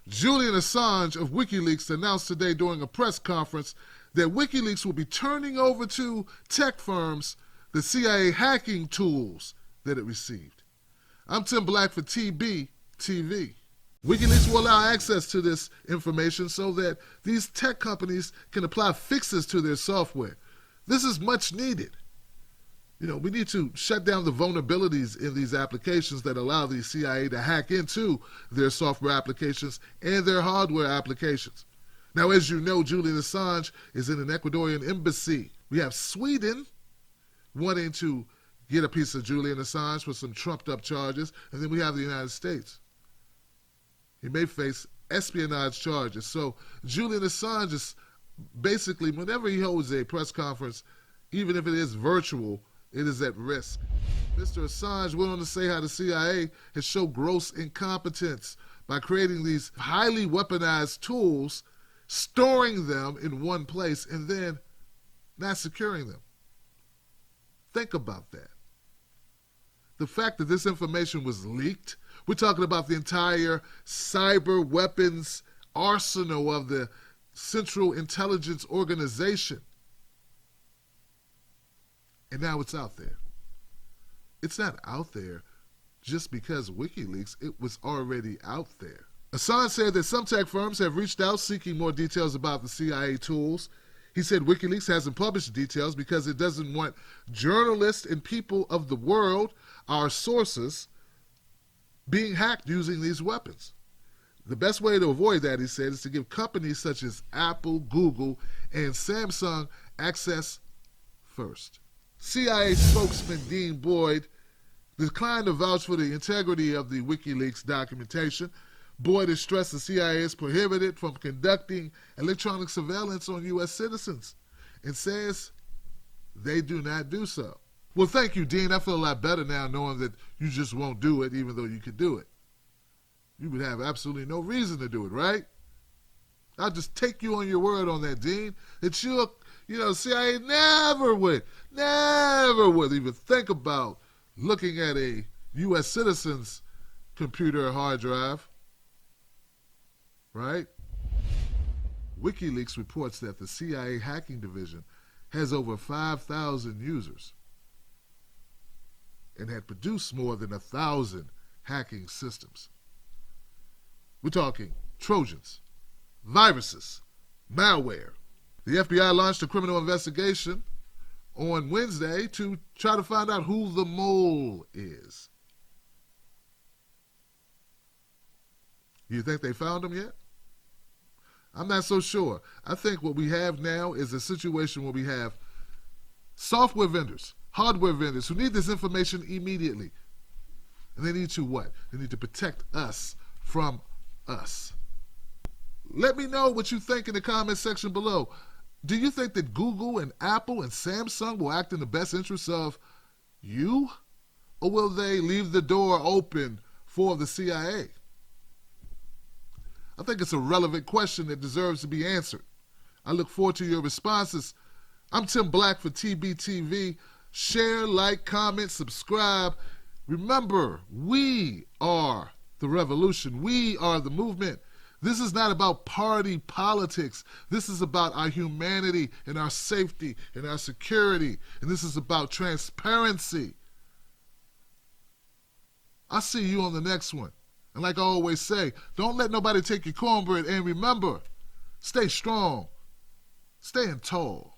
Julian Assange of Wikileaks announced today during a press conference that Wikileaks will be turning over to tech firms the CIA hacking tools that it received. I'm Tim Black for TB TV. Wikileaks will allow access to this information so that these tech companies can apply fixes to their software. This is much needed. We need to shut down the vulnerabilities in these applications that allow the CIA to hack into their software applications and their hardware applications. Now, as you know, Julian Assange is in an Ecuadorian embassy. We have Sweden wanting to get a piece of Julian Assange for some trumped-up charges, and then we have the United States. He may face espionage charges. So Julian Assange is basically, whenever he holds a press conference, even if it is virtual, it is at risk. Mr. Assange went on to say how the CIA has shown gross incompetence by creating these highly weaponized tools, storing them in one place, and then not securing them. Think about that. The fact that this information was leaked, we're talking about the entire cyber weapons arsenal of the Central Intelligence Organization. And now it's out there. It's not out there just because WikiLeaks, it was already out there. Assange said that some tech firms have reached out seeking more details about the CIA tools. He said WikiLeaks hasn't published details because it doesn't want journalists and people of the world, our sources, being hacked using these weapons. The best way to avoid that, he said, is to give companies such as Apple, Google, and Samsung access first. CIA spokesman Dean Boyd declined to vouch for the integrity of the WikiLeaks documentation. Boyd has stressed the CIA is prohibited from conducting electronic surveillance on U.S. citizens and says they do not do so. Well, thank you, Dean. I feel a lot better now knowing that you just won't do it even though you could do it. You would have absolutely no reason to do it, right? I'll just take you on your word on that, Dean, that CIA never would even think about looking at a U.S. citizen's computer or hard drive, right? WikiLeaks reports that the CIA hacking division has over 5,000 users and had produced more than 1,000 hacking systems. We're talking Trojans, viruses, malware. The FBI launched a criminal investigation on Wednesday to try to find out who the mole is. You think they found him yet? I'm not so sure. I think what we have now is a situation where we have software vendors, hardware vendors who need this information immediately. And they need to what? They need to protect us from us. Let me know what you think in the comment section below. Do you think that Google and Apple and Samsung will act in the best interests of you? Or will they leave the door open for the CIA? I think it's a relevant question that deserves to be answered. I look forward to your responses. I'm Tim Black for TBTV. Share, like, comment, subscribe. Remember, we are the revolution. We are the movement. This is not about party politics. This is about our humanity and our safety and our security. And this is about transparency. I'll see you on the next one. And like I always say, don't let nobody take your cornbread. And remember, stay strong, staying tall.